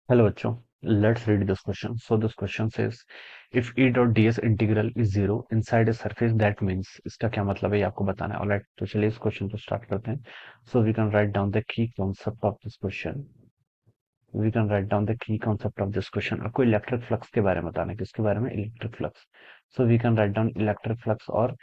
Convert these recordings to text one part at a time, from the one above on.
Hello बच्चों, let's read this question. So this question says, if E dot ds integral is zero inside a surface, that means इसका क्या मतलब है ये आपको बताना है. Alright, तो चलिए इस क्वेश्चन को स्टार्ट करते हैं. So we can write down the key concept of this question. We can write down the key concept of this question. आपको इलेक्ट्रिक फ्लक्स के बारे में बताना है. किसके बारे में? Electric flux. So we can write down electric flux और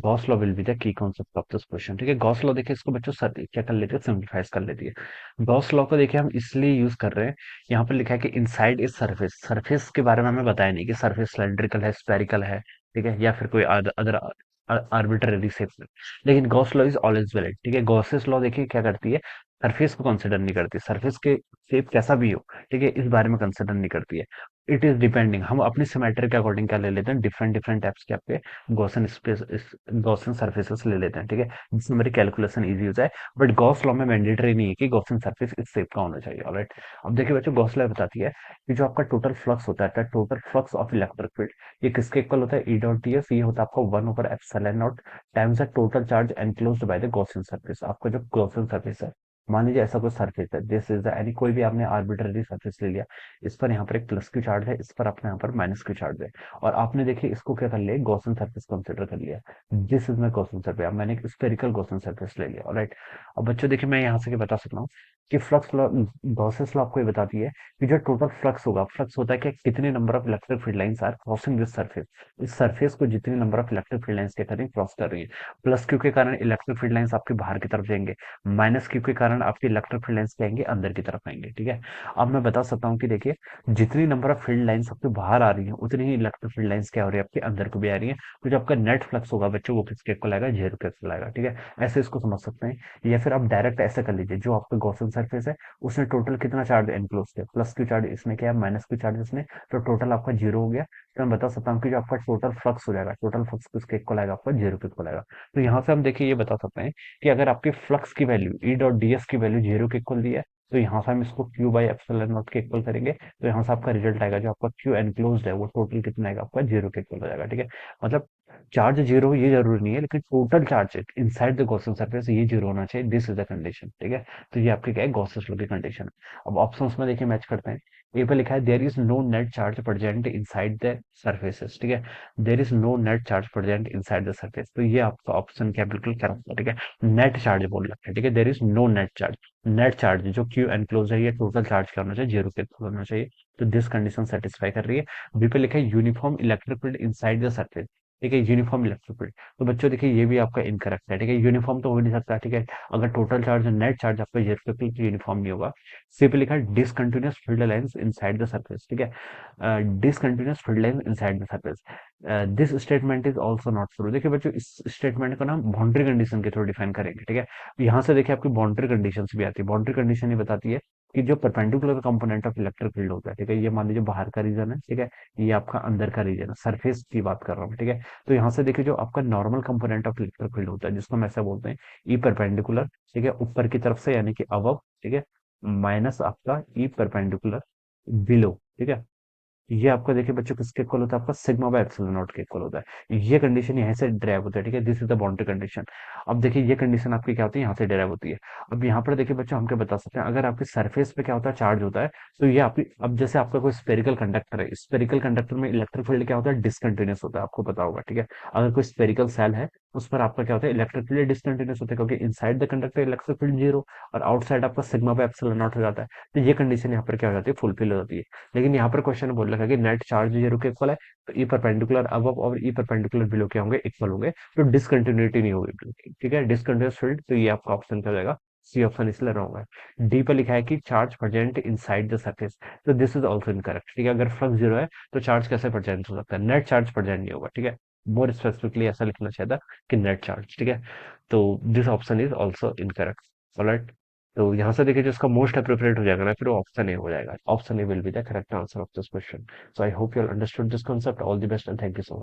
Gauss law will be the key concept of this question. ठीक है, गॉस लॉ देखिए, इसको बच्चों सर क्या कर लेती है, सिंप्लीफाइज कर लेती है. गॉस लॉ को देखिए हम इसलिए यूज कर रहे हैं. यहाँ पर लिखा है कि इनसाइड इज सरफेस. सरफेस के बारे में हमें बताया नहीं कि सरफेस सिलेंड्रिकल है, स्फेरिकल है, ठीक है, या फिर कोई अदर आर्बिट्ररी शेप में. लेकिन Gauss law is always valid. ठीक है, गॉसेस लॉ देखिए क्या करती है, सरफेस को कंसिडर नहीं करती. सरफेस के शेप कैसा भी हो, ठीक है, इस बारे में कंसिडर नहीं करती है. इट इज डिपेंडिंग, हम अपनी सिमेट्री के अकॉर्डिंग क्या ले लेते हैं, डिफरेंट डिफरेंट टाइप्स के आपके गॉसन स्पेस, गॉसन सरफेसेस ले लेते हैं. ठीक है, जिससे हमारी कैलकुलेशन इजी हो जाए. बट गॉस लॉ में मैंडेटरी नहीं है कि गॉसन सरफेस इस शेप का होना चाहिए. ऑलराइट, अब देखिए बच्चों, गॉस लॉ बताती है कि जो आपका टोटल फ्लक्स होता है, total flux of electric field, ये किसके इक्वल होता है? E dot ds. ये होता है आपका 1/एप्सिलॉन not times the total charge enclosed by the Gaussian surface. आपका जो गॉसियन सरफेस है, मान लीजिए ऐसा कोई सरफेस है, दिस इज द यानी कोई भी आपने आर्बिट्ररी सरफेस ले लिया. इस पर यहाँ पर एक प्लस क्यू चार्ज है, इस पर आपने यहाँ पर माइनस क्यू चार्ज है, और आपने देखिए इसको क्या कर लिया, गॉसियन सरफेस कंसिडर कर लिया. This is my Gaussian surface. अब मैंने एक स्फेरिकल गॉसियन सरफेस ले लिया. ऑलराइट, अब बच्चों देखिए, मैं यहाँ से क्या बता सकता हूँ कि फ्लक्स लॉ, गॉसेस लॉ आपको ये बताती है कि जो टोटल फ्लक्स होगा, फ्लक्स होता है कि कितने number of electric field lines are crossing this surface. इस सरफेस को जितनी number of electric field lines क्या कर रही है, क्रॉस कर रही है. प्लस क्यू के कारण इलेक्ट्रिक फील्ड लाइंस आपके बाहर की तरफ जाएंगे, माइनस क्यू के कारण आपके इलेक्ट्रिक फील्ड लाइंस क्या आएंगे, अंदर की तरफ आएंगे. ठीक है, अब मैं बता सकता हूँ कि देखिए, जितनी नंबर ऑफ फील्ड लाइंस आपके बाहर आ रही है, उतनी ही इलेक्ट्रिक फील्ड लाइंस क्या हो रही है, आपके अंदर को भी आ रही है. तो जो आपका नेट फ्लक्स होगा बच्चों, वो किसके इक्वल आएगा, जीरो के इक्वल आएगा. ठीक है, ऐसे इसको समझ सकते हैं. या फिर आप डायरेक्ट ऐसे कर लीजिए, जो आपका गॉसियन सरफेस है, उसने टोटल कितना चार्ज एनक्लोज किया, प्लस क्यू चार्ज इसने किया, माइनस क्यू चार्ज इसने, तो टोटल आपका जीरो हो गया. तो मैं बता सकता हूँ कि जो आपका टोटल फ्लक्स हो जाएगा, टोटल फ्लक्स किसके इक्वल आएगा, आपका जीरो के इक्वल आएगा. तो यहाँ से हम देखिए ये बता सकते हैं कि अगर आपके फ्लक्स की वैल्यू ई डॉट ds की वैल्यू जीरो के इक्वल दी है, तो यहाँ से हम इसको क्यू बाई एप्सिलॉन नॉट के इक्वल करेंगे. तो यहाँ से आपका रिजल्ट आएगा, जो आपका क्यू एनक्लोज्ड है वो टोटल कितना आएगा, आपका जीरो के इक्वल हो जाएगा. ठीक है, मतलब चार्ज जीरो हो ये जरूरी नहीं है, लेकिन total charge inside the Gaussian surface ये जीरो होना चाहिए. This is the condition. ठीक है, तो ये आपके क्या है, गॉसियन लॉ की कंडीशन है. अब ऑप्शंस में देखिए मैच करते हैं. ए पे लिखा है there is no net charge present inside the surfaces. ठीक है, there is no net charge present inside the surface. तो ये आपका ऑप्शन क्या, बिल्कुल करेक्ट है. ठीक है, नेट चार्ज बोल रखा है. ठीक है, there is no net charge. Net charge जो क्यू एनक्लोज है, ये टोटल चार्ज क्या होना चाहिए, जीरो के इक्वल होना चाहिए. तो दिस कंडीशन सेटिस्फाई कर रही है. बी पे लिखा है uniform electric field inside the surface. ठीक है, यूनिफॉर्म इलेक्ट्रिक फील्ड. तो बच्चों देखिए, ये भी आपका इनकरेक्ट है. ठीक है, यूनिफॉर्म तो हो नहीं सकता. ठीक है, अगर टोटल चार्ज नेट चार्ज आपका जीरो के इक्वल यूनिफॉर्म नहीं होगा. सी पे लिखा है discontinuous field lines inside the surface. ठीक है, discontinuous field lines inside the surface. This statement is also not true. देखिए बच्चों, इस स्टेटमेंट को ना बाउंड्री कंडीशन के थ्रू डिफाइन करेंगे. ठीक है, यहाँ से देखिए आपकी बाउंड्री कंडीशन भी आती है. बाउंड्री कंडीशन ये बताती है कि जो perpendicular component of electric field होता है, ठीक है, ये मान लीजिए बाहर का रीजन है, ठीक है, ये आपका अंदर का रीजन है, सरफेस की बात कर रहा हूँ. ठीक है, तो यहाँ से देखिए, जो आपका normal component of electric field होता है, जिसको हम ऐसा बोलते हैं ई परपेंडिकुलर. ठीक है, ऊपर की तरफ से यानी कि अबव. ठीक है, माइनस आपका ई परपेंडिकुलर बिलो. ठीक है, ये आपका देखिए बच्चों किसके इक्वल होता है, आपका सिग्मा बाय एप्सिलॉन नॉट के इक्वल होता है. ये कंडीशन यहाँ से ड्राइव होता है. ठीक है, this is the boundary condition. अब देखिए ये कंडीशन आपकी क्या होती है, यहाँ से ड्राइव होती है. अब यहाँ पर देखिए बच्चों, हम क्या बता सकते हैं, अगर आपकी सरफेस पे क्या होता है, चार्ज होता है, तो ये आपकी, अब जैसे आपका कोई स्पेरिकल कंडक्टर है, स्पेरिकल कंडक्टर में इलेक्ट्रिक फील्ड क्या होता है, डिसकंटिन्यूस होता है, आपको पता होगा. ठीक है, अगर कोई स्पेरिकल सेल है, उस पर आपका क्या होता है, इलेक्ट्रिक फील्ड डिसकंटिन्यूस होता है, क्योंकि inside the conductor electric field zero, और आउटसाइड आपका सिग्मा बाय एप्सिलॉन नॉट हो जाता है. तो ये कंडीशन यहाँ पर क्या हो जाती है, फुलफिल हो जाती है. लेकिन यहाँ पर क्वेश्चन बोल रखा है कि नेट चार्ज जीरो के इक्वल है, तो ई परपेंडिकुलर अबव और ई परपेंडिकुलर बिलो क्या होंगे, इक्वल होंगे. तो डिसकंटिन्यूटी नहीं होगी. ठीक है, डिसकंटिन्यूअस फील्ड, तो ये आपका ऑप्शन क्या हो जाएगा, सी ऑप्शन इसलिए रॉन्ग है. डी पर लिखा है कि charge present inside the surface. तो दिस इज ऑल्सो इनकरेक्ट. ठीक है, अगर फ्लक्स जीरो है, तो चार्ज कैसे प्रेजेंट हो सकता है, नेट चार्ज प्रेजेंट नहीं होगा. ठीक है, मोर स्पेसिफिकली ऐसा लिखना चाहिए था कि नेट चार्ज. ठीक है, तो this option is also incorrect. Alright, तो यहाँ से देखिए, जो इसका मोस्ट अप्रोप्रिएट हो जाएगा ना, फिर वो ऑप्शन ए हो जाएगा. Option A will be the correct answer of this question. So I hope you all understood this concept. All the best and thank you so much.